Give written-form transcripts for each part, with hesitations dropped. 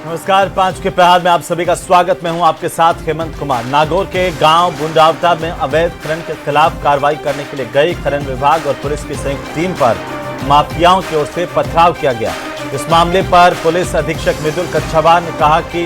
नमस्कार, 5 के प्रहार में आप सभी का स्वागत। मैं हूं आपके साथ हेमंत कुमार। नागौर के गांव बुंडावता में अवैध खनन के खिलाफ कार्रवाई करने के लिए गई खनन विभाग और पुलिस की संयुक्त टीम पर माफियाओं की ओर से पथराव किया गया। इस मामले पर पुलिस अधीक्षक मृदुल कच्छावार ने कहा कि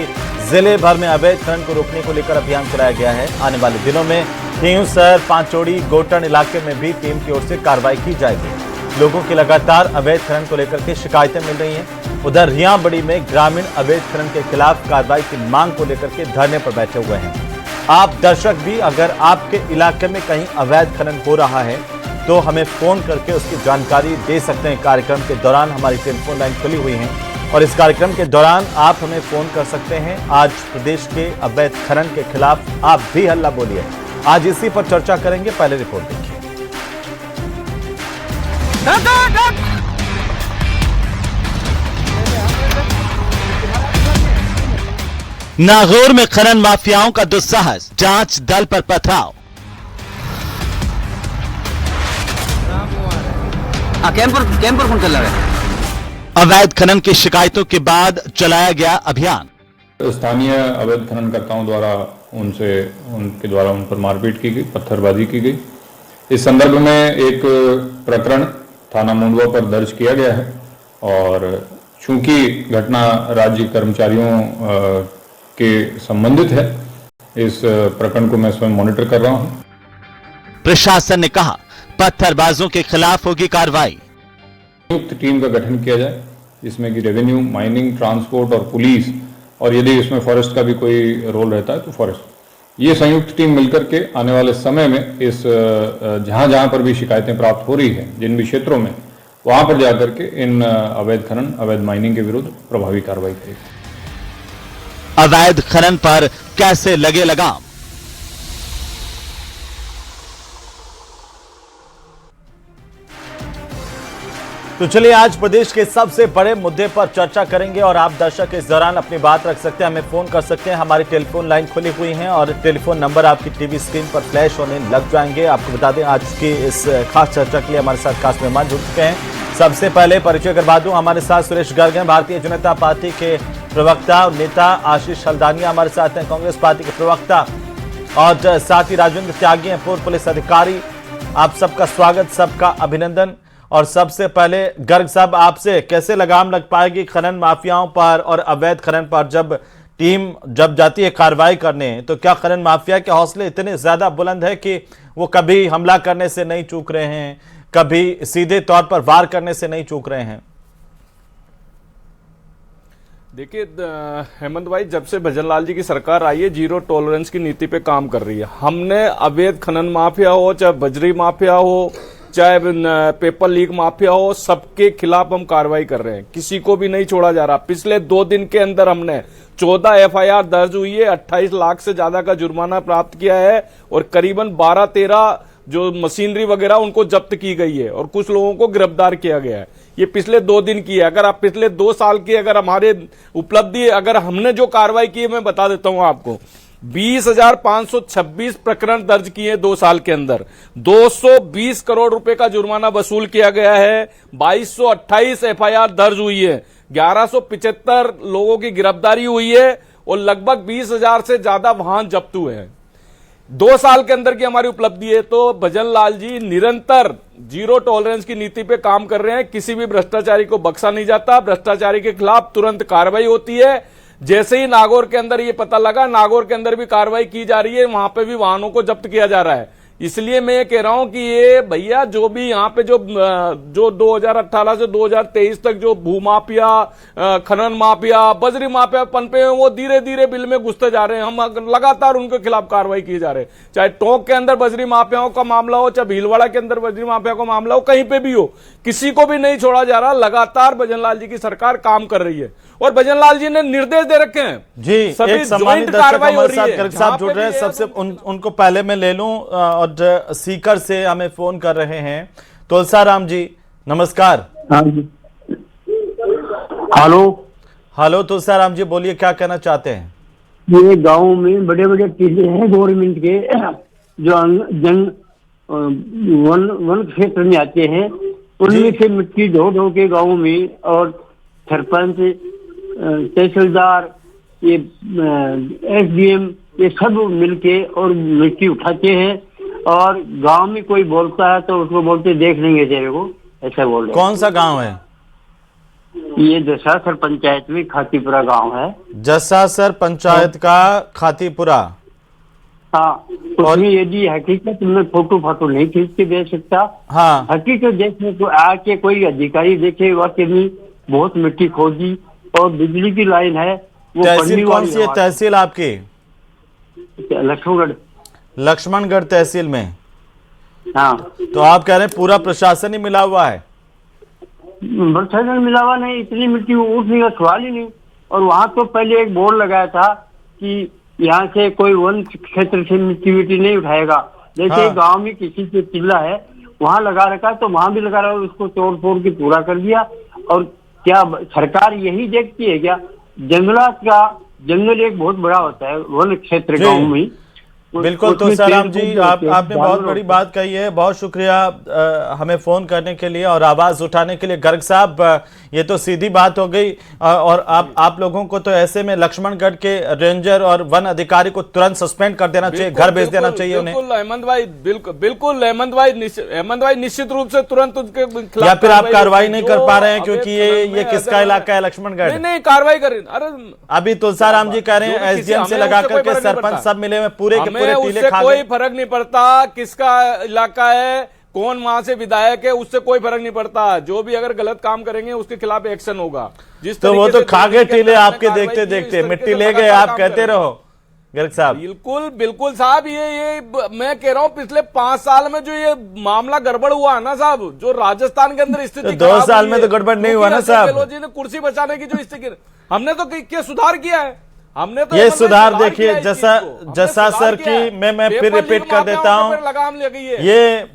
जिले भर में अवैध खनन को रोकने को लेकर अभियान चलाया गया है। आने वाले दिनों में खींवसर, पांचोड़ी, गोटन इलाके में भी टीम की ओर से कार्रवाई की जाएगी। लोगों की लगातार अवैध खनन को लेकर के शिकायतें मिल रही हैं। उधर रियांबड़ी में ग्रामीण अवैध खनन के खिलाफ कार्रवाई की मांग को लेकर के धरने पर बैठे हुए हैं। आप दर्शक भी अगर आपके इलाके में कहीं अवैध खनन हो रहा है तो हमें फोन करके उसकी जानकारी दे सकते हैं। कार्यक्रम के दौरान हमारी टेलीफोन लाइन खुली हुई है और इस कार्यक्रम के दौरान आप हमें फोन कर सकते हैं। आज प्रदेश के अवैध खनन के खिलाफ आप भी हल्ला बोलिए। आज इसी पर चर्चा करेंगे। पहले रिपोर्ट देखिए। नागौर में खनन माफियाओं का दुस्साहस, जांच दल पर पथराव। कैंपर कौन चल रहा है? अवैध खनन की शिकायतों के बाद चलाया गया अभियान। स्थानीय अवैध खननकर्ताओं द्वारा उनके द्वारा उन पर मारपीट की गई, पत्थरबाजी की गई। इस संदर्भ में एक प्रकरण थाना मुंडवा पर दर्ज किया गया है और चूंकि घटना राज्य कर्मचारियों के संबंधित है, इस प्रकरण को मैं स्वयं मॉनिटर कर रहा हूं। प्रशासन ने कहा पत्थरबाजों के खिलाफ होगी कार्रवाई। संयुक्त टीम का गठन किया जाए जिसमें कि रेवेन्यू, माइनिंग, ट्रांसपोर्ट और पुलिस, और यदि इसमें फॉरेस्ट का भी कोई रोल रहता है तो फॉरेस्ट, ये संयुक्त टीम मिलकर के आने वाले समय में इस जहां जहां पर भी शिकायतें प्राप्त हो रही है, जिन भी क्षेत्रों में, वहां पर जाकर के इन अवैध खनन, अवैध माइनिंग के विरुद्ध प्रभावी कार्रवाई करेगी। अवैध खनन पर कैसे लगे लगाम? तो चलिए आज प्रदेश के सबसे बड़े मुद्दे पर चर्चा करेंगे और आप दर्शक इस दौरान अपनी बात रख सकते हैं, हमें फोन कर सकते हैं। हमारी टेलीफोन लाइन खुली हुई है और टेलीफोन नंबर आपकी टीवी स्क्रीन पर फ्लैश होने लग जाएंगे। आपको बता दें आज की इस खास चर्चा के लिए हमारे साथ खास मेहमान जुड़ चुके हैं। सबसे पहले परिचय करवा दूं, हमारे साथ सुरेश गर्ग हैं, भारतीय जनता पार्टी के प्रवक्ता और नेता। आशीष हल्दानिया हमारे साथ हैं, कांग्रेस पार्टी के प्रवक्ता, और साथ ही राजेंद्र त्यागी हैं, पूर्व पुलिस अधिकारी। आप सबका स्वागत, सबका अभिनंदन। और सबसे पहले गर्ग साहब, आपसे कैसे लगाम लग पाएगी खनन माफियाओं पर और अवैध खनन पर? जब जाती है कार्रवाई करने, तो क्या खनन माफिया के हौसले इतने ज्यादा बुलंद है कि वो कभी हमला करने से नहीं चूक रहे हैं, कभी सीधे तौर पर वार करने से नहीं चूक रहे हैं? देखिए हेमंत भाई, जब से भजनलाल जी की सरकार आई है, जीरो टॉलरेंस की नीति पे काम कर रही है। हमने अवैध खनन माफिया हो, चाहे बजरी माफिया हो, चाहे पेपर लीक माफिया हो, सबके खिलाफ हम कार्रवाई कर रहे हैं। किसी को भी नहीं छोड़ा जा रहा। पिछले 2 दिन के अंदर हमने 14 एफआईआर दर्ज हुई है, 28 लाख से ज्यादा का जुर्माना प्राप्त किया है और करीबन 12-13 जो मशीनरी वगैरह उनको जब्त की गई है और कुछ लोगों को गिरफ्तार किया गया है। ये पिछले 2 दिन की है। अगर आप पिछले 2 साल की अगर हमारे उपलब्धि, अगर हमने जो कार्रवाई की है, मैं बता देता हूं आपको। 20,526 प्रकरण दर्ज किए 2 साल के अंदर। 220 करोड़ रुपए का जुर्माना वसूल किया गया है। 2228 एफआईआर दर्ज हुई है। 1175 लोगों की गिरफ्तारी हुई है और लगभग 20,000 से ज्यादा वाहन जब्त हुए हैं। 2 साल के अंदर की हमारी उपलब्धि है। तो भजनलाल जी निरंतर जीरो टॉलरेंस की नीति पे काम कर रहे हैं। किसी भी भ्रष्टाचारी को बख्शा नहीं जाता। भ्रष्टाचारी के खिलाफ तुरंत कार्रवाई होती है। जैसे ही नागौर के अंदर ये पता लगा, नागौर के अंदर भी कार्रवाई की जा रही है, वहां पे भी वाहनों को जब्त किया जा रहा है। इसलिए मैं ये कह रहा हूं कि ये भैया जो भी यहाँ पे जो 2018 से 2023 तक जो भूमाफिया, खनन माफिया, बजरी माफिया पनपे हैं, वो धीरे धीरे बिल में घुसते जा रहे हैं। हम लगातार उनके खिलाफ कार्रवाई की जा रहे हैं। चाहे टोंक के अंदर बजरी माफियाओं का मामला हो, चाहे भीलवाड़ा के अंदर बजरी माफिया का मामला हो, कहीं पे भी हो, किसी को भी नहीं छोड़ा जा रहा। लगातार भजनलाल जी की सरकार काम कर रही है और भजनलाल जी ने निर्देश दे रखे हैं जी। सभी ज्वाइंट कार्रवाई हो रही है। गर्ग साहब जुड़ रहे हैं, सबसे उनको पहले मैं ले लूं। और सीकर से हमें फोन कर रहे हैं तुलसाराम जी, नमस्कार। हाँ जी, हेलो। हेलो तुलसाराम जी, बोलिए, क्या कहना चाहते हैं? ये गांव में बड़े बड़े टीले हैं गवर्नमेंट के, जो वन क्षेत्र में आते हैं, उनमें से मिट्टी ढो ढो के गाँव में, और सरपंच तहसीलदार, ये SDM, ये सब मिलके और मिट्टी उठाते हैं। और गांव में कोई बोलता है तो उसको बोलते देख लेंगे तेरे को, ऐसा बोल रहे हैं। कौन सा गांव है? ये जसासर पंचायत में खातीपुरा गांव है। जसासर पंचायत का खातीपुरा। हाँ, उसमें यदि हकीकत में फोटो नहीं खींच के दे सकता। हाँ, हकीकत देखने को आके कोई अधिकारी देखे वाकई में बहुत मिट्टी खोदी और बिजली की लाइन है वो तहसील कौन सी है? तहसील आपकी लक्ष्मणगढ़। लक्ष्मणगढ़ तहसील में। हाँ, तो आप कह रहे हैं पूरा प्रशासन ही मिला हुआ है? प्रशासन मिला हुआ नहीं, इतनी मिट्टी उठने का सवाल ही नहीं। और वहाँ तो पहले एक बोर्ड लगाया था कि यहाँ से कोई वन क्षेत्र से मिट्टी नहीं उठाएगा। जैसे हाँ। गांव में किसी से चिल्ला है वहाँ लगा रखा है तो वहाँ भी लगा रहा है, उसको तोड़ फोड़ के पूरा कर दिया। और क्या सरकार यही देखती है क्या? जंगल एक बहुत बड़ा होता है वन क्षेत्र जी। गाँव में। बिल्कुल। तो सराम जी, आपने बहुत बड़ी बात कही है। बहुत शुक्रिया हमें फोन करने के लिए और आवाज उठाने के लिए। गर्ग साहब, ये तो सीधी बात हो गई। और आप लोगों को तो ऐसे में लक्ष्मणगढ़ के रेंजर और वन अधिकारी को तुरंत सस्पेंड कर देना चाहिए, घर भेज देना चाहिए उन्हें। बिल्कुल हेमंत भाई, बिल्कुल हेमंत भाई निश्चित रूप से तुरंत उनके खिलाफ। या फिर आप कार्रवाई नहीं कर पा रहे हैं क्योंकि ये किसका इलाका है? लक्ष्मणगढ़। नहीं, कार्रवाई करें। अरे अभी तुलसाराम जी कह रहे हैं SDM से लगा करके सरपंच सब मिले हुए पूरे के पूरे टीले खा कोई फर्क नहीं पड़ता किसका इलाका है, कौन वहां से विधायक है, उससे कोई फर्क नहीं पड़ता। जो भी अगर गलत काम करेंगे उसके खिलाफ एक्शन होगा। जिस तो वो तो खा गए टीले आपके देखते देखते, मिट्टी ले गए। आप कहते रहो गर्ग साहब। बिल्कुल साहब, ये मैं कह रहा हूँ पिछले 5 साल में जो ये मामला गड़बड़ हुआ है ना साहब, जो राजस्थान के अंदर स्थिति, तो 2 साल में तो गड़बड़ नहीं हुआ ना साहब। गहलोत जी ने कुर्सी बचाने की जो स्थिति, हमने तो क्या सुधार किया है? हमने तो ये सुधार देखिए जसासर की, मैं फिर रिपीट कर देता हूं, ये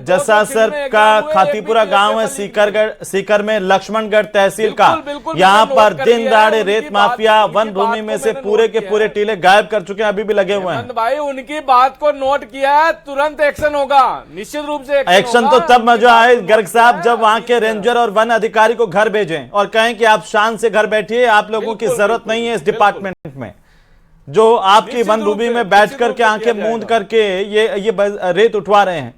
जसासर का खातीपुरा गांव है सीकर में लक्ष्मणगढ़ तहसील का। यहां पर दिन दहाड़े रेत माफिया वन भूमि में से पूरे के पूरे टीले गायब कर चुके हैं, अभी भी लगे हुए हैं। भाई उनकी बात को नोट किया है, तुरंत एक्शन होगा, निश्चित रूप से एक्शन तो तब मजा आए गर्ग साहब जब वहां के रेंजर और वन अधिकारी को घर भेजें और कहें कि आप शान से घर बैठिए, आप लोगों की जरूरत नहीं है डिपार्टमेंट में, जो आपकी वन भूमि में बैठ करके आंखें मूंद करके ये रेत उठवा रहे हैं।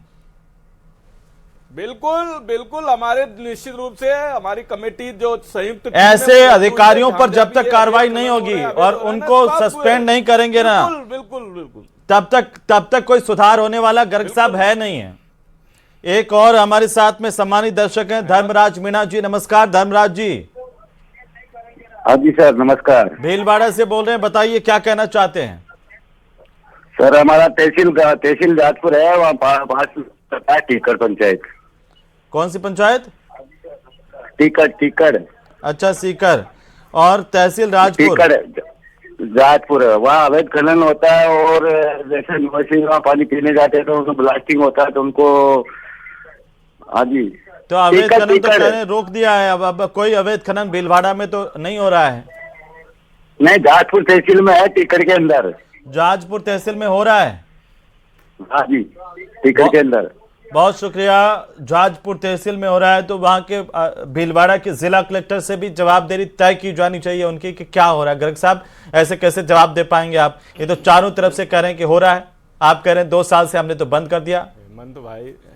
बिल्कुल हमारे निश्चित रूप से हमारी कमेटी जो संयुक्त ऐसे अधिकारियों पर जब तक कार्रवाई नहीं होगी और उनको सस्पेंड नहीं करेंगे ना, बिल्कुल तब तक कोई सुधार होने वाला गर्ग साहब है नहीं है। एक और हमारे साथ में सम्मानित दर्शक हैं धर्मराज मीणा जी। नमस्कार धर्मराज जी। हाँ जी सर, नमस्कार। भीलवाड़ा से बोल रहे हैं, बताइए क्या कहना चाहते हैं? सर हमारा तहसील जाजपुर है, वहाँ पास टीकड़ पंचायत। कौन सी पंचायत? टीकड़। अच्छा, सीकर। और तहसील राजपुर? जाजपुर है, वहाँ अवैध खनन होता है और जैसे निवासी वहाँ पानी पीने जाते हैं तो उनको ब्लास्टिंग होता है तो उनको। हाँ जी, तो अवैध खनन तो मैंने रोक दिया है, अब कोई अवैध खनन भीलवाड़ा में तो नहीं हो रहा है? नहीं, जाजपुर तहसील में है, टीकड़ के अंदर। जाजपुर तहसील में हो रहा है? हाँ जी, टीकड़ के अंदर। बहुत शुक्रिया। जाजपुर तहसील में हो रहा है तो वहां के भीलवाड़ा के जिला कलेक्टर से भी जवाबदेही तय की जानी चाहिए उनकी कि क्या हो रहा है। गर्ग साहब, ऐसे कैसे जवाब दे पाएंगे आप? ये तो चारों तरफ से कह रहे हैं कि हो रहा है, आप कह रहे हैं 2 साल से हमने तो बंद कर दिया।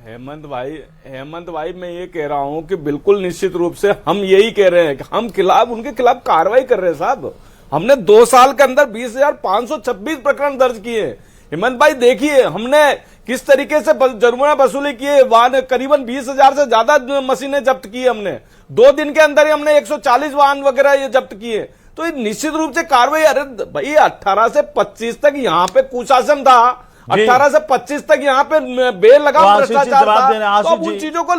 हेमंत भाई मैं ये कह रहा हूं कि बिल्कुल निश्चित रूप से हम यही कह रहे हैं कि हम उनके खिलाफ कार्रवाई कर रहे हैं साहब। हमने 2 साल के अंदर 20,526 प्रकरण दर्ज किए। हेमंत भाई देखिए हमने किस तरीके से जुर्माना वसूली किए, वाहन करीबन 20,000 से ज्यादा मशीनें जब्त की हमने। 2 दिन के अंदर ही हमने 140 वाहन वगैरह ये जब्त किए। तो निश्चित रूप से कार्रवाई। अरे भाई 18 से 25 तक यहाँ पे कुशासन था, 18 से 25 तक यहाँ पे बेलगाम भ्रष्टाचार था, तो उन चीजों को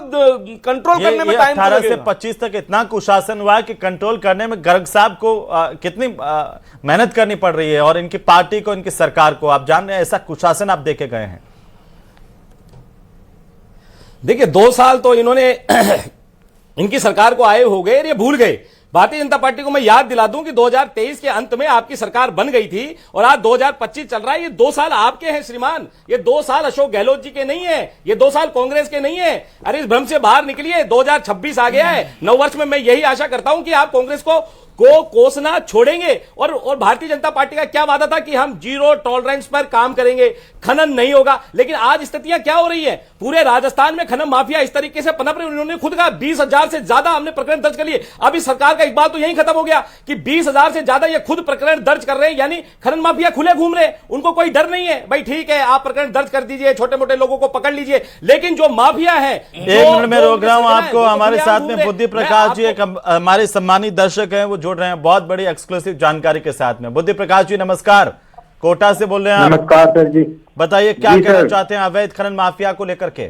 कंट्रोल करने में टाइम 18 से 25 तक इतना कुशासन हुआ कि कंट्रोल करने में गर्ग साहब को कितनी मेहनत करनी पड़ रही है और इनकी पार्टी को, इनकी सरकार को। आप जान रहे हैं ऐसा कुशासन आप देखे गए हैं। देखिए 2 साल तो इन्होंने इनकी सरकार को आए हो गए और ये भूल गए। भारतीय जनता पार्टी को मैं याद दिला दूं कि 2023 के अंत में आपकी सरकार बन गई थी और आज 2025 चल रहा है। ये 2 साल आपके हैं श्रीमान, ये 2 साल अशोक गहलोत जी के नहीं है, ये 2 साल कांग्रेस के नहीं है। अरे इस भ्रम से बाहर निकलिए, 2026 आ गया है। 9 वर्ष में मैं यही आशा करता हूं कि आप कांग्रेस को को कोसना छोड़ेंगे। और भारतीय जनता पार्टी का क्या वादा था कि हम जीरो टॉलरेंस पर काम करेंगे, खनन नहीं होगा। लेकिन आज स्थितियां क्या हो रही है, पूरे राजस्थान में खनन माफिया इस तरीके से पनप रहे। उन्होंने खुद कहा 20,000 से ज्यादा हमने प्रकरण दर्ज कर लिए। अभी सरकार का इकबाल तो यही खत्म हो गया कि 20,000 से ज्यादा ये खुद प्रकरण दर्ज कर रहे हैं, यानी खनन माफिया खुले घूम रहे, उनको कोई डर नहीं है। भाई ठीक है, आप प्रकरण दर्ज कर दीजिए, छोटे मोटे लोगों को पकड़ लीजिए, लेकिन जो माफिया है, एक मिनट में रोक रहा हूं आपको। हमारे साथ में बुद्धि प्रकाश जी, एक हमारे सम्मानित दर्शक हैं, वो जुड़ रहे हैं बहुत बड़ी एक्सक्लूसिव जानकारी के साथ में। बुद्धि प्रकाश जी नमस्कार, कोटा से बोल रहे हैं आप। नमस्कार सर जी। बताइए क्या जी कहना सर। चाहते हैं अवैध खनन माफिया को लेकर के।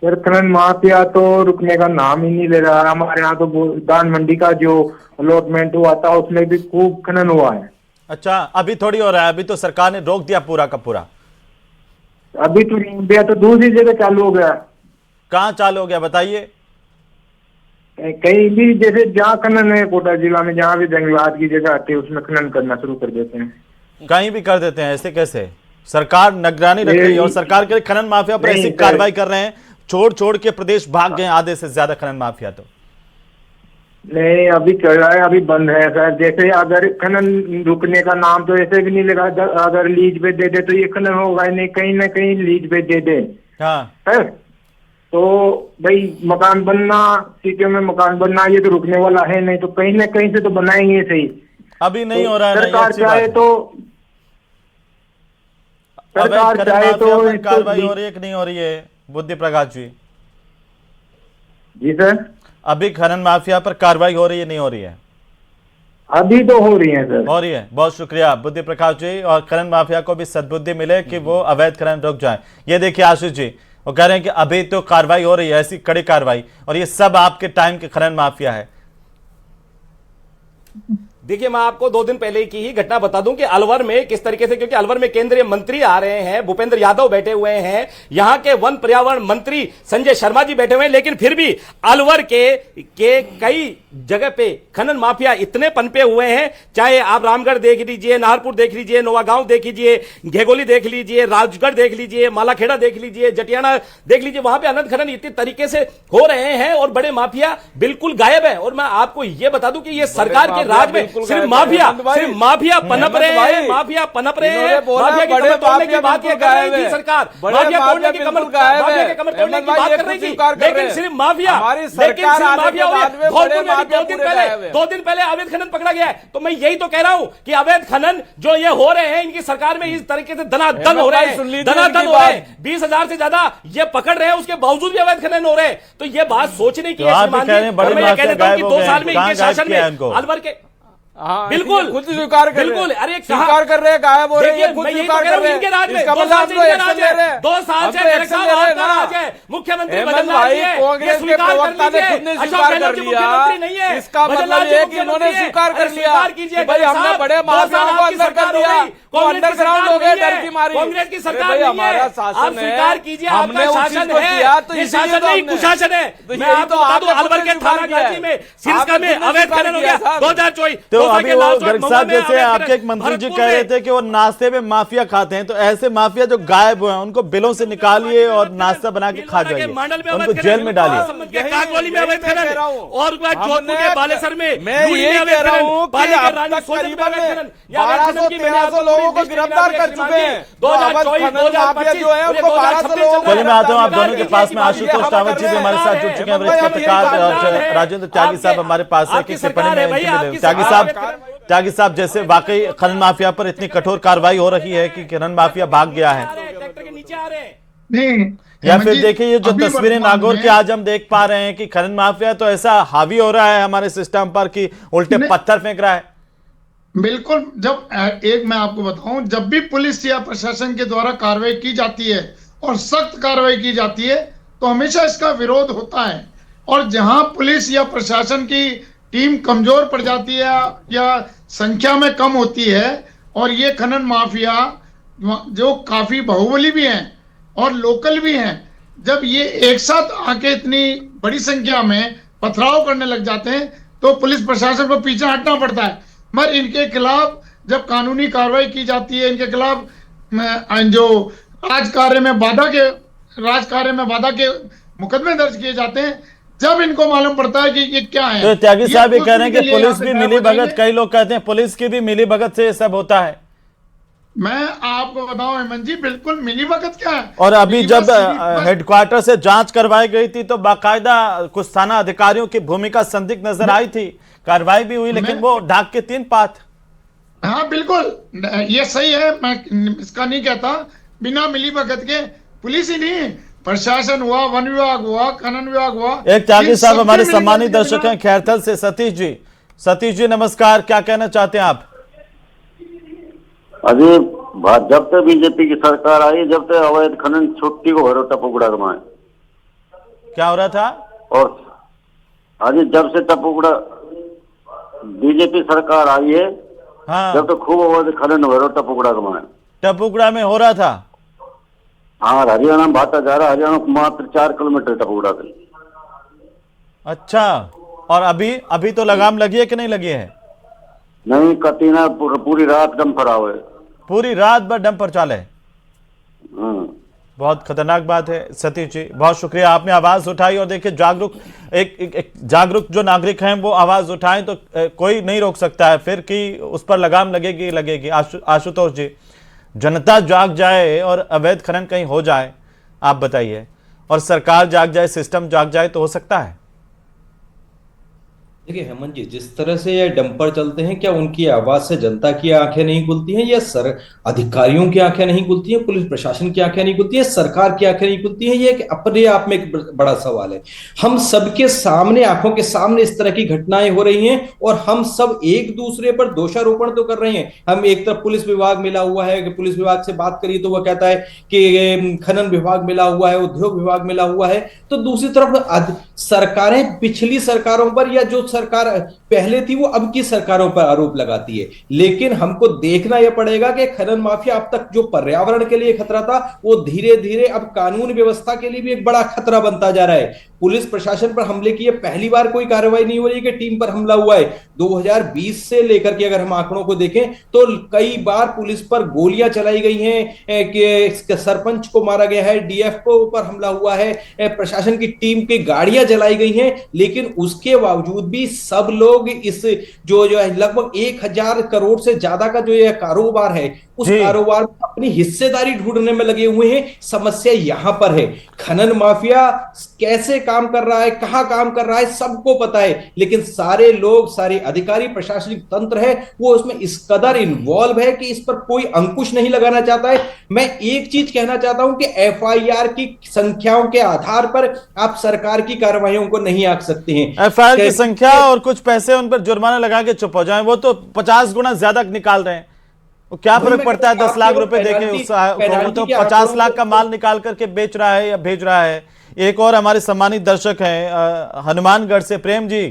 सर खनन माफिया तो रुकने का नाम ही नहीं ले रहा। हमारे यहाँ तो दान मंडी का जो अलॉटमेंट हुआ था उसमें भी खूब खनन हुआ है। अच्छा, अभी थोड़ी हो रहा है, अभी तो सरकार ने रोक दिया पूरा का पूरा। अभी तो रोक दिया तो दूसरी जगह चालू हो गया। कहाँ चालू हो गया बताइए। कहीं भी जैसे जहाँ खनन है कोटा जिला में, जहाँ भी जंगलात की जगह आती है उसमें खनन करना शुरू कर देते हैं। कहीं भी कर देते हैं, ऐसे कैसे? सरकार निगरानी रख रही है और सरकार के खनन माफिया पर ऐसी कार्रवाई कर रहे हैं, छोड़ छोड़ के प्रदेश भाग गए आधे से ज्यादा खनन माफिया। तो नहीं, अभी चल रहा है, अभी बंद है सर। जैसे अगर खनन रुकने का नाम तो ऐसे भी नहीं लगा, अगर लीज पे दे दे तो ये खनन होगा नहीं, कहीं ना कहीं लीज पे दे दे। हाँ है तो भाई मकान बनना, सिटी में मकान बनना, ये तो रुकने वाला है नहीं, तो कहीं ना कहीं से तो बनाएंगे सही। अभी नहीं तो हो रहा है। सरकार चाहे तो सरकार चाहे तो कार्रवाई हो रही है कि नहीं हो रही है बुद्धि प्रकाश जी? जी सर, अभी खनन माफिया पर कार्रवाई हो रही है नहीं हो रही है? अभी तो हो रही है सर, हो रही है। बहुत शुक्रिया बुद्धि प्रकाश जी। और खनन माफिया को भी सद्बुद्धि मिले कि वो अवैध खनन रुक जाए। ये देखिए आशीष जी, वो कह रहे हैं कि अभी तो कार्रवाई हो रही है, ऐसी कड़ी कार्रवाई, और ये सब आपके टाइम के खनन माफिया है। देखिए, मैं आपको 2 दिन पहले की ही घटना बता दूं कि अलवर में किस तरीके से, क्योंकि अलवर में केंद्रीय मंत्री आ रहे हैं, भूपेंद्र यादव बैठे हुए हैं, यहां के वन पर्यावरण मंत्री संजय शर्मा जी बैठे हुए हैं, लेकिन फिर भी अलवर के कई जगह पे खनन माफिया इतने पनपे हुए हैं। चाहे आप रामगढ़ देख लीजिए, नाहरपुर देख लीजिए, नोवागांव देख लीजिए, घेगोली देख लीजिए, राजगढ़ देख लीजिए, मालाखेड़ा देख लीजिए, जटियाना देख लीजिए, वहां पे अनंत खनन इतने तरीके से हो रहे हैं और बड़े माफिया बिल्कुल गायब है। और मैं आपको यह बता दूं कि ये सरकार के राज में सिर्फ माफिया पनप रहे हैं, माफिया पनप रहे हैं। माफिया की कमर तोड़ने की बात कर रही थी सरकार, माफिया तोड़ने की कमर तोड़ने की बात कर रही थी, लेकिन सिर्फ माफिया, दो दिन पहले अवैध खनन पकड़ा गया है। तो मैं यही तो कह रहा हूं कि अवैध खनन जो ये हो रहे हैं, इनकी सरकार में इस तरीके से धनाधन हो रहे हैं, धनाधन हो रहे हैं। 20,000 से ज्यादा ये पकड़ रहे हैं, उसके बावजूद भी अवैध खनन हो रहे हैं। तो ये बात सोचने की है। मैं ये कह देता हूं कि 2 साल में इनके शासन में अलवर के बिल्कुल खुद स्वीकार कर बिल्कुल, अरे स्वीकार कर रहे हैं, गायब हो रहे हैं, खुद स्वीकार कर रहे हैं। इनके राज में इसका 2 साल से इनके राज है, 2 साल से एक्शन ले रहे हैं ना। मुख्यमंत्री हेमंत भाई, कांग्रेस के प्रवक्ता ने खुद ने स्वीकार कर लिया। इसका मतलब ये कि इन्होंने स्वीकार कर लिया कि भाई हमने बड़े माफियाओं को अंदर कर दिया, वो अंडरग्राउंड हो गए डर की मारी। कांग्रेस की सरकार हमारा शासन है, स्वीकार कीजिए, हमने उस चीज को किया, तो ये शासन नहीं कुशासन है। मैं आपको बता दूं, अलवर के थाना गाजी में सिरसा में अवैध खनन हो गया 2024। तो अभी वो साहब जैसे आपके एक मंत्री जी कह रहे थे कि वो नाश्ते में माफिया खाते हैं, तो ऐसे माफिया जो गायब हुए हैं उनको बिलों से निकालिए और नाश्ता बना के खा जाइए, उनको जेल में डालिए। काकोली में अवैध खनन और जोधपुर के बालेसर में मैं ये कह रहा हूँ कि अब तक करीबन 1200-1300 लोगों को गिरफ्तार कर चुके हैं। 2024 जो है उनको 1200 लोगों को। चलिए मैं आता हूँ आप दोनों के पास में। आशुतोष रावत जी भी हमारे साथ जुड़ चुके हैं, वरिष्ठ पत्रकार राजेंद्र त्यागी साहब हमारे पास है कि टिप्पणी में। त्यागी साहब, जैसे वाकई खनन माफिया पर इतनी कठोर कार्रवाई हो रही है कि खनन माफिया भाग गया है, नहीं या फिर देखिए ये जो तस्वीरें नागौर की आज हम देख पा रहे हैं कि खनन माफिया तो ऐसा हावी हो रहा है हमारे सिस्टम पर कि उल्टे पत्थर फेंक रहा है। बिल्कुल, जब एक मैं आपको बताऊं, जब भी पुलिस या प्रशासन के द्वारा कार्रवाई की जाती है और सख्त कार्रवाई की जाती है तो हमेशा इसका विरोध होता है। और जहां पुलिस या प्रशासन की टीम कमजोर पड़ जाती है या संख्या में कम होती है और ये खनन माफिया जो काफी बाहुबली भी हैं और लोकल भी हैं, जब ये एक साथ आके इतनी बड़ी संख्या में पथराव करने लग जाते हैं तो पुलिस प्रशासन को पीछे हटना पड़ता है। मगर इनके खिलाफ जब कानूनी कार्रवाई की जाती है, इनके खिलाफ जो राजकार्य में बाधा के मुकदमे दर्ज किए जाते हैं, जब इनको मालूम पड़ता है कि ये क्या है। तो त्यागी साहब ये कुछ कह रहे हैं दिन कि के लिए पुलिस यहाँ भी से मिली गायब हो भगत, जाएंगे। कई लोग कहते हैं पुलिस की भी मिली भगत से ये सब होता है। मैं आपको बताऊं हेमंत जी, बिल्कुल मिली भगत क्या है। और अभी मिली जब भगत सीधी- हेडक्वार्टर से जांच करवाई गई थी तो बाकायदा कुछ थाना अधिकारियों की भूमिका संदिग्ध नजर आई थी, कार्रवाई भी हुई, लेकिन वो ढाक के 3 पात। हाँ बिल्कुल, ये सही है, मैं इसका नहीं कहता। बिना मिली भगत के पुलिस ही नहीं, प्रशासन हुआ, वन विभाग हुआ, खनन विभाग हुआ। एक त्यागी इन साहब सबके हमारे मिली सम्मानित भगत के दर्शक बिना- हैं खैरथल से, सतीश जी। सतीश जी नमस्कार, क्या कहना चाहते हैं आप? अजय, जब से बीजेपी की सरकार आई, जब से अवैध खनन छुट्टी को हो टपुकड़ा कमाए। क्या हो रहा था? और अजय, जब से टपुकड़ा बीजेपी सरकार आई है, हाँ, जब तो खूब अवैध खनन हो टपुकड़ा कमाए। टपुकड़ा में हो रहा था। हाँ, हरियाणा में भाटा जा रहा, हरियाणा को मात्र 4 किलोमीटर टपुकड़ा से। अच्छा, और अभी तो लगाम लगी है कि नहीं लगी है? नहीं, कतीना पूरी रात दम फराव है। पूरी रात भर डंपर चाले। हाँ। बहुत खतरनाक बात है सतीश जी, बहुत शुक्रिया, आपने आवाज उठाई। और देखिए जागरूक एक जागरूक जो नागरिक हैं वो आवाज उठाएं तो कोई नहीं रोक सकता है फिर कि उस पर लगाम लगेगी। आशुतोष जी, जनता जाग जाए और अवैध खनन कहीं हो जाए, आप बताइए, और सरकार जाग जाए, सिस्टम जाग जाए तो हो सकता है। देखिए हेमंत जी, जिस तरह से ये डंपर चलते हैं, क्या उनकी आवाज से जनता की आंखें नहीं खुलती हैं, या अधिकारियों की आंखें नहीं खुलती हैं, पुलिस प्रशासन की आंखें नहीं खुलती हैं, सरकार की आंखें नहीं खुलती हैं? ये अपने आप में एक बड़ा सवाल है। हम सबके सामने, आंखों के सामने इस तरह की घटनाएं हो रही हैं और हम सब एक दूसरे पर दोषारोपण तो कर रहे हैं। हम एक तरफ पुलिस विभाग मिला हुआ है कि पुलिस विभाग से बात करिए तो वह कहता है कि खनन विभाग मिला हुआ है, उद्योग विभाग मिला हुआ है, तो दूसरी तरफ सरकारें पिछली सरकारों पर या जो सरकार पहले थी वो अब की सरकारों पर आरोप लगाती है। लेकिन हमको देखना यह पड़ेगा कि खनन माफिया अब तक जो पर्यावरण के लिए खतरा था वो धीरे धीरे अब कानून व्यवस्था के लिए भी एक बड़ा खतरा बनता जा रहा है। पुलिस प्रशासन पर हमले की पहली बार कोई कार्रवाई नहीं हो रही कि टीम पर हमला हुआ है। 2020 से लेकर के अगर हम आंकड़ों को देखें तो कई बार पुलिस पर गोलियां चलाई गई हैं, कि सरपंच को मारा गया है, डीएफओ पर हमला हुआ है, प्रशासन की टीम की गाड़ियां जलाई गई हैं। लेकिन उसके बावजूद भी सब लोग इस जो है लगभग 1000 करोड़ से ज्यादा का जो यह कारोबार है उस कारोबार में अपनी हिस्सेदारी ढूंढने में लगे हुए हैं। समस्या यहां पर है, खनन माफिया कैसे काम कर रहा है, कहां काम कर रहा है, सबको पता है, लेकिन सारे लोग, सारे अधिकारी, प्रशासनिक तंत्र है वो उसमें इस कदर इन्वॉल्व है कि इस पर कोई अंकुश नहीं लगाना चाहता है। मैं एक चीज कहना चाहता हूं कि एफआईआर की संख्याओं के आधार पर आप सरकार की कार्रवाइयों को नहीं आंक सकते हैं। एफआईआर की संख्या और कुछ पैसे उन पर जुर्माना लगा के चुप हो जाएं, वो तो 50 गुना ज्यादा निकाल रहे हैं। वो क्या फर्क पड़ता है 10 लाख रुपए देके, वो तो 50 लाख का माल निकाल करके बेच रहा है या भेज रहा है। एक और हमारे सम्मानित दर्शक हैं हनुमानगढ़ से, प्रेम जी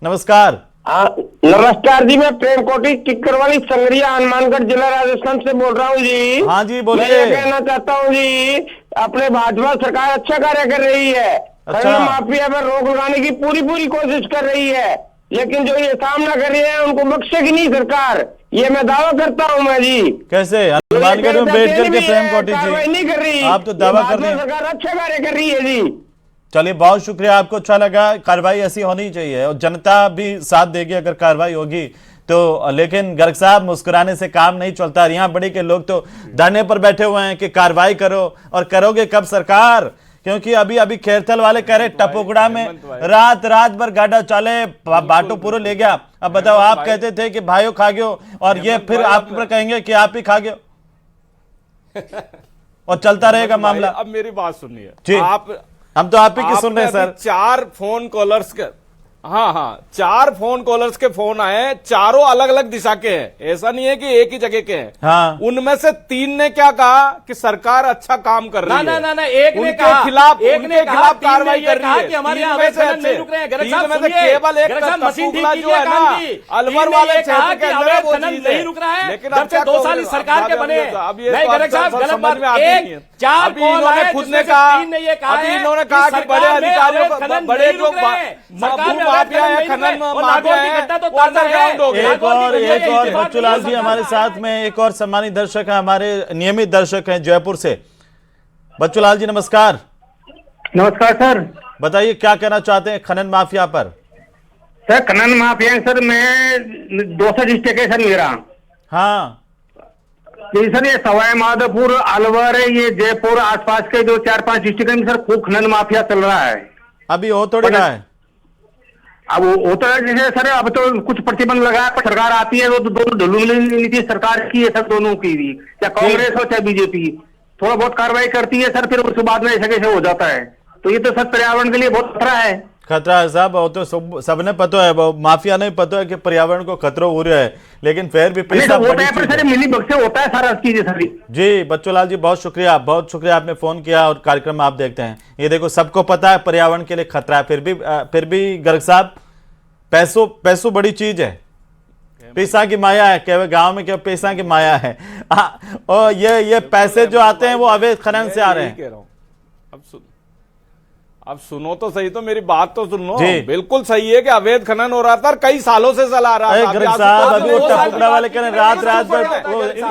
नमस्कार। नमस्कार जी, मैं प्रेम कोटी टिक्करवाली संगरिया हनुमानगढ़ जिला राजस्थान से बोल रहा हूँ जी। हाँ जी बोलिए। मैं ये कहना चाहता हूँ जी, अपने भाजपा सरकार अच्छा कार्य कर रही है, खनन माफिया पर रोक लगाने की पूरी कोशिश कर रही है, लेकिन जो ये सामना कर रही है उनको बख्शेगी नहीं सरकार, ये मैं दावा करता हूँ मैं जी। कैसे हनुमानगढ़ में बैठ करके प्रेम कोटी जी नहीं कर रही, आप तो दावा कर रहे हैं सरकार अच्छा कार्य कर रही है जी। चलिए बहुत शुक्रिया, आपको अच्छा लगा। कार्रवाई ऐसी होनी चाहिए और जनता भी साथ देगी अगर कार्रवाई होगी तो। लेकिन गर्ग साहब, मुस्कुराने से काम नहीं चलता। यहाँ बड़ी के लोग तो धरने पर बैठे हुए हैं कि कार्रवाई करो, और करोगे कब सरकार? क्योंकि अभी खैरथल वाले कह रहे टपुकड़ा में रात भर गाड़ा चले, बाटो पूरा ले गया। अब बताओ, आप कहते थे कि भाइयों खा गयो और ये फिर आप पर कहेंगे कि आप ही खा गयो और चलता रहेगा मामला। अब मेरी बात सुनिए जी, हम तो आप ही की सुन रहे हैं सर। 4 फोन कॉलर्स के, हाँ 4 फोन कॉलर्स के फोन आए, चारों अलग अलग दिशा के हैं, ऐसा नहीं है कि एक ही जगह के हैं। हाँ। उनमें से 3 ने क्या कहा कि सरकार अच्छा काम कर रही है। ना, एक ने कहा, खिलाफ कार्रवाई कर रही है कि हमारे यहाँ अवैध खनन नहीं रुक रहे हैं। गर्ग साहब सुनिए, केवल एक मशीन ठीक जो है ना अलवर वाले क्षेत्र के अंदर अवैध खनन नहीं रुक रहा है, लेकिन जब से 2 साल इस सरकार के बने। नहीं गर्ग साहब, गलत बात। 4 इन्होंने खुद ने कहा, इन्होंने कहा कि बड़े अधिकारियों को, बड़े जो माफिया है, खनन माफिया है, वो अंडरग्राउंड हो गए। एक और बच्चूलाल जी हमारे साथ में, एक और सम्मानित दर्शक है, हमारे नियमित दर्शक हैं जयपुर से। बच्चूलाल जी नमस्कार। नमस्कार सर। बताइए क्या कहना चाहते हैं खनन माफिया पर। सर खनन माफिया सर, मैं 200 डिस्ट्रिक्ट है सर मेरा। हाँ जी सर, ये सवाई माधोपुर, अलवर, ये जयपुर आसपास के जो 4-5 डिस्ट्रिक्ट में सर खूब खनन माफिया चल रहा है। अभी हो थोड़ी रहा है। अब वो तो है जैसे सर, अब तो कुछ प्रतिबंध लगा, सरकार आती है वो तो दोनों ढुलमुली नीति सरकार की है सर, दोनों की भी, चाहे कांग्रेस हो चाहे बीजेपी, थोड़ा बहुत कार्रवाई करती है सर, फिर उसके बाद में ऐसा कैसे हो जाता है। तो ये तो सर पर्यावरण के लिए बहुत खतरा है। खतरा है साहब, वो तो सबने पता है, वो माफिया नहीं पता है कि पर्यावरण को खतरा हो रहा है, लेकिन फिर भी पैसा मिली बग से होता है सारा चीज सर। जी बच्चूलाल जी बहुत शुक्रिया आपने फोन किया और कार्यक्रम आप देखते हैं। ये देखो सबको पता है पर्यावरण के लिए खतरा है, फिर भी गर्ग साहब पैसों बड़ी चीज है, पैसा की माया है, क्या गांव में क्या पैसा की माया है। और ये पैसे जो आते हैं वो अवैध खनन से आ रहे हैं। अब सुनो तो सही, तो मेरी बात तो सुनो। बिल्कुल सही है कि अवैध खनन हो रहा था, कई सालों से चला आ रहा था। अभी वो टपुकड़ा वाले कह रहे रात भर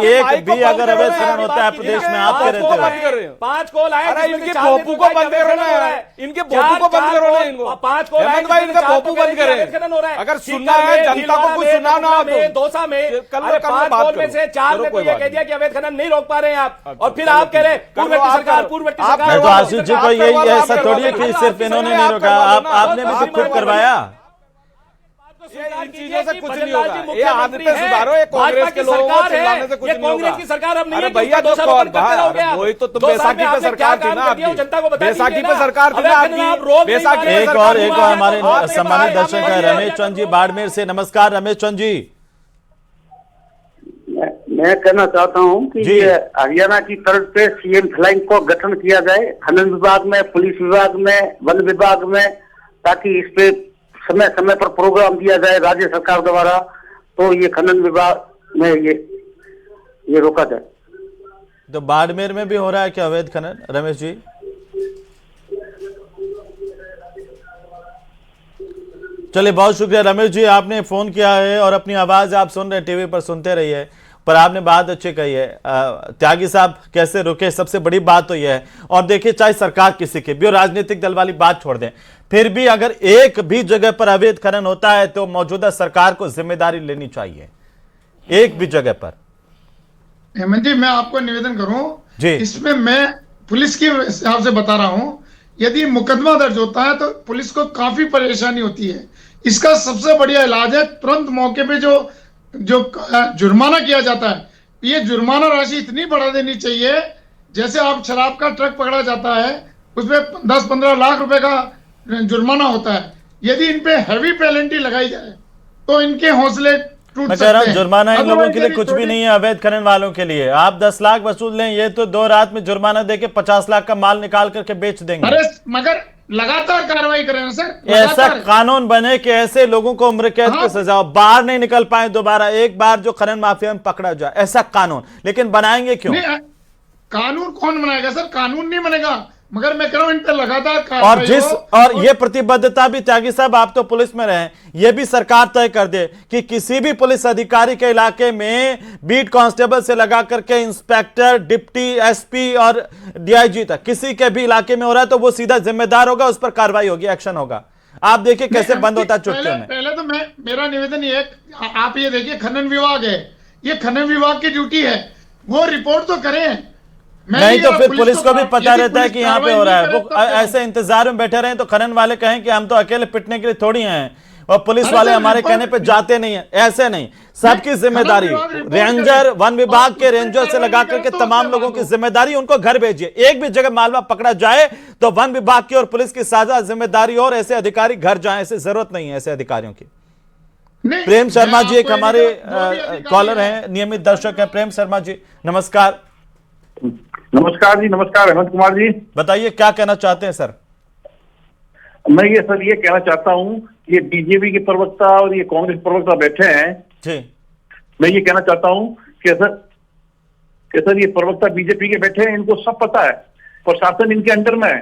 एक भी अगर अवैध खनन होता है प्रदेश में, आप कह रहे थे 5 कॉल आए, इनके भोपू को बंद करो ना, इनके भोपू को बंद करो ना, इनको 5 कॉल हेमंत भाई इनका भोपू बंद करें। अगर सुनना है जनता को कुछ सुना ना, दौसा में 5 कॉल में से 4 ने तो ये कह दिया कि अवैध खनन नहीं रोक पा रहे हैं आप, और फिर आप कह रहे पूर्ववर्ती सरकार। तो आशीष जी को यही ऐसा थोड़ी है कि सिर्फ इन्होंने नहीं रोका, आपने भी तो खुद करवाया। इन चीजों से कुछ नहीं होगा, ये आदतें सुधारो, ये कांग्रेस के लोगों को चिल्लाने से कुछ नहीं होगा। कांग्रेस की सरकार अब नहीं है भैया, जो वही तो तुम बैसाखी पे सरकार थी ना, आपकी बैसाखी पे सरकार थी ना आपकी, बैसाखी पे। एक और हमारे सम्मानित दर्शक है रमेश चंद जी बाड़मेर से। नमस्कार रमेश चंद जी। मैं कहना चाहता हूं कि हरियाणा की तरफ से सीएम फ्लाइंग को गठन किया जाए, खनन विभाग में, पुलिस विभाग में, वन विभाग में, ताकि इस पे समय समय पर प्रोग्राम दिया जाए राज्य सरकार द्वारा, तो ये खनन विभाग में ये रोका जाए। तो बाड़मेर में भी हो रहा है क्या अवैध खनन रमेश जी? चलिए बहुत शुक्रिया रमेश जी, आपने फोन किया है और अपनी आवाज आप सुन रहे हैं, टीवी पर सुनते रहिए, पर आपने बात अच्छी कही है। त्यागी साहब कैसे रुके, सबसे बड़ी बात तो यह है। और देखिए चाहे सरकार किसी की भी, और राजनीतिक दल वाली बात छोड़ दें, फिर भी अगर एक भी जगह पर अवैध खनन होता है तो मौजूदा सरकार को जिम्मेदारी लेनी चाहिए, एक भी जगह पर। हेमंत जी मैं आपको निवेदन करूं जी, इसमें मैं पुलिस के हिसाब से बता रहा हूं, यदि मुकदमा दर्ज होता है तो पुलिस को काफी परेशानी होती है। इसका सबसे बढ़िया इलाज है तुरंत मौके पे जो जुर्माना किया जाता है, ये जुर्माना राशि इतनी बढ़ा देनी चाहिए, जैसे आप शराब का ट्रक पकड़ा जाता है उसमें 10-15 लाख रुपए का जुर्माना होता है, यदि इन पे हैवी पेनल्टी लगाई जाए तो इनके हौसले टूट सकते हैं। जुर्माना इन लोगों के लिए कुछ भी नहीं है, अवैध खनन वालों के लिए आप 10 लाख वसूल लें, ये तो 2 रात में जुर्माना देके 50 लाख का माल निकाल करके बेच देंगे। अरे मगर लगातार कार्रवाई करें ना सर, ऐसा कानून बने कि ऐसे लोगों को उम्र कैद की सजा, बाहर नहीं निकल पाए दोबारा, एक बार जो खनन माफिया में पकड़ा जाए, ऐसा कानून। लेकिन बनाएंगे क्यों? कानून कौन बनाएगा सर? कानून नहीं बनेगा, मगर मैं कह रहा हूं इन पर लगातार और ये प्रतिबद्धता भी त्यागी साहब, आप तो पुलिस में रहे, ये भी सरकार तय कर दे कि किसी भी पुलिस अधिकारी के इलाके में बीट कांस्टेबल से लगा करके इंस्पेक्टर, डिप्टी एसपी और डीआईजी तक किसी के भी इलाके में हो रहा है तो वो सीधा जिम्मेदार होगा, उस पर कार्रवाई होगी, एक्शन होगा। आप देखिए कैसे बंद होता है चुटकियों में। पहले तो मेरा निवेदन ये, आप ये देखिए खनन विभाग है, ये खनन विभाग की ड्यूटी है, वो रिपोर्ट तो करें, नहीं तो फिर पुलिस को भी पता रहता है कि यहाँ पे हो रहा है, वो ऐसे इंतजार में बैठे रहे तो खनन वाले कहें कि हम तो अकेले पिटने के लिए थोड़ी हैं और पुलिस वाले हमारे कहने पे जाते नहीं है, ऐसे नहीं, सबकी जिम्मेदारी, रेंजर, वन विभाग के रेंजर से लगा करके तमाम लोगों की जिम्मेदारी, उनको घर भेजिए। एक भी जगह मालवा पकड़ा जाए तो वन विभाग की और पुलिस की साझा जिम्मेदारी, और ऐसे अधिकारी घर जाए, ऐसे जरूरत नहीं है ऐसे अधिकारियों की। प्रेम शर्मा जी एक हमारे कॉलर हैं, नियमित दर्शक है। प्रेम शर्मा जी नमस्कार। नमस्कार जी, नमस्कार हेमंत कुमार जी, बताइए क्या कहना चाहते हैं सर? मैं ये कहना चाहता हूँ, ये बीजेपी के प्रवक्ता और ये कांग्रेस प्रवक्ता बैठे हैं जी, मैं ये कहना चाहता हूँ कि सर ये प्रवक्ता बीजेपी के बैठे हैं, इनको सब पता है, प्रशासन इनके अंडर में है,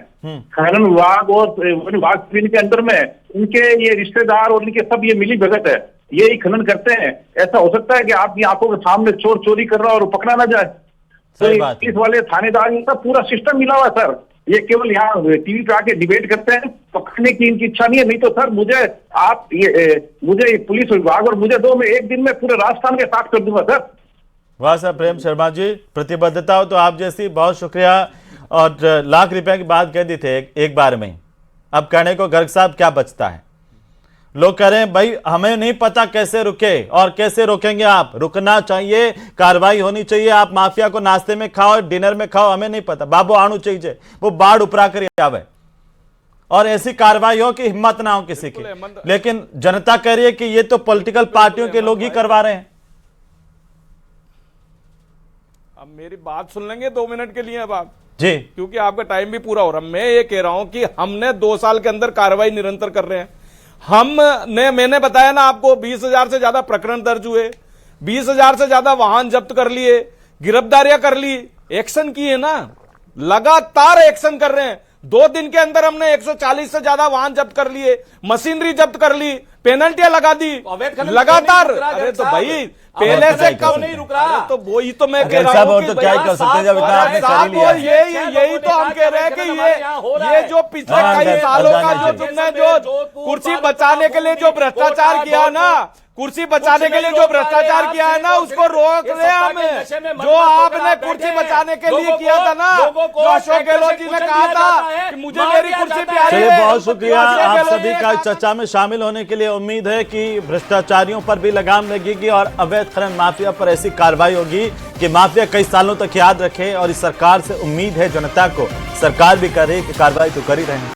खनन विभाग और वन विभाग भी इनके अंडर में है, उनके ये रिश्तेदार और इनके सब ये मिली भगत है, ये ही खनन करते हैं। ऐसा हो सकता है कि आपकी आंखों के सामने चोर चोरी कर रहा है और पकड़ा ना जाए? तो पुलिस वाले, थानेदार, इनका पूरा सिस्टम मिला हुआ है सर, ये केवल यहाँ टीवी पे आके डिबेट करते हैं, पकड़ने की इनकी इच्छा नहीं है। नहीं तो सर मुझे पुलिस विभाग और मुझे दो, मैं एक दिन में पूरे राजस्थान के साथ कर दूंगा सर। वाह सर प्रेम शर्मा जी, प्रतिबद्धता हो तो आप जैसी, बहुत शुक्रिया। और लाख रुपए की बात कह दी थे एक बार में, अब कहने को गर्ग साहब क्या बचता है। लोग कह रहे हैं भाई हमें नहीं पता कैसे रुके, और कैसे रोकेंगे आप? रुकना चाहिए, कार्रवाई होनी चाहिए। आप माफिया को नाश्ते में खाओ, डिनर में खाओ, हमें नहीं पता। बाबू आणु चाहिए, वो बाढ़ उपरा कर आवे और ऐसी कार्रवाई हो कि हिम्मत ना हो किसी की। लेकिन जनता कह रही है कि ये तो पॉलिटिकल पार्टियों के लोग ही करवा रहे हैं। अब मेरी बात सुन लेंगे 2 मिनट के लिए अब आप जी, क्योंकि आपका टाइम भी पूरा हो रहा है। मैं ये कह रहा हूं कि हमने 2 साल के अंदर कार्रवाई निरंतर कर रहे हैं। मैंने बताया ना आपको, 20,000 से ज्यादा प्रकरण दर्ज हुए, 20,000 से ज्यादा वाहन जब्त कर लिए, गिरफ्तारियां कर ली, एक्शन किए ना, लगातार एक्शन कर रहे हैं। 2 दिन के अंदर हमने 140 से ज्यादा वाहन जब्त कर लिए, मशीनरी जब्त कर ली, पेनल्टियां लगा दी लगातार। अरे तो भाई पहले से कब नहीं रुक रहा? तो वही तो मैं कह रहा हूं कि क्या कर सकते हैं जब इतना आपने कर लिया। यही तो हम कह रहे हैं कि ये जो पिछले कई सालों का जो तुमने जो कुर्सी बचाने के लिए जो भ्रष्टाचार किया ना, कुर्सी बचाने के लिए जो भ्रष्टाचार किया है ना, उसको रोक रहे हैं हमें। जो आपने कुर्सी बचाने के लिए किया था ना, जो अशोक गहलोत जी ने कहा था कि मुझे मेरी कुर्सी प्यारी है। बहुत शुक्रिया आप सभी का चर्चा में शामिल होने के लिए। उम्मीद है कि भ्रष्टाचारियों पर भी लगाम लगेगी और अवैध खनन माफिया पर ऐसी कार्रवाई होगी कि माफिया कई सालों तक याद रखे। और इस सरकार से उम्मीद है जनता को, सरकार भी कर रही है कि कार्रवाई तो कर ही रहे हैं।